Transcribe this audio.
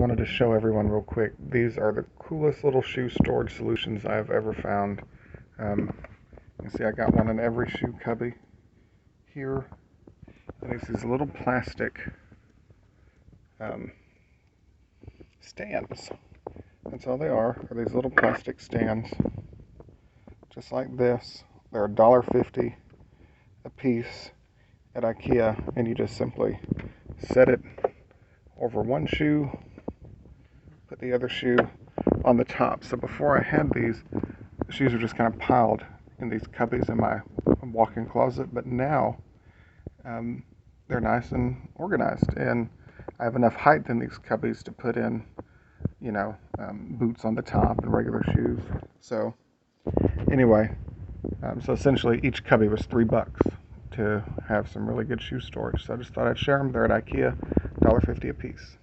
wanted to show everyone real quick. These are the coolest little shoe storage solutions I've ever found. You can see I got one in every shoe cubby here. And it's these little plastic stands. That's all they are these little plastic stands. Just like this. They're $1.50 a piece at IKEA, and you just simply set it over one shoe, put the other shoe on the top. So before I had these, the shoes were just kind of piled in these cubbies in my walk-in closet, but now they're nice and organized, and I have enough height in these cubbies to put in, boots on the top and regular shoes. So anyway, so essentially each cubby was $3 to have some really good shoe storage. So I just thought I'd share them. They're at IKEA, $1.50 a piece.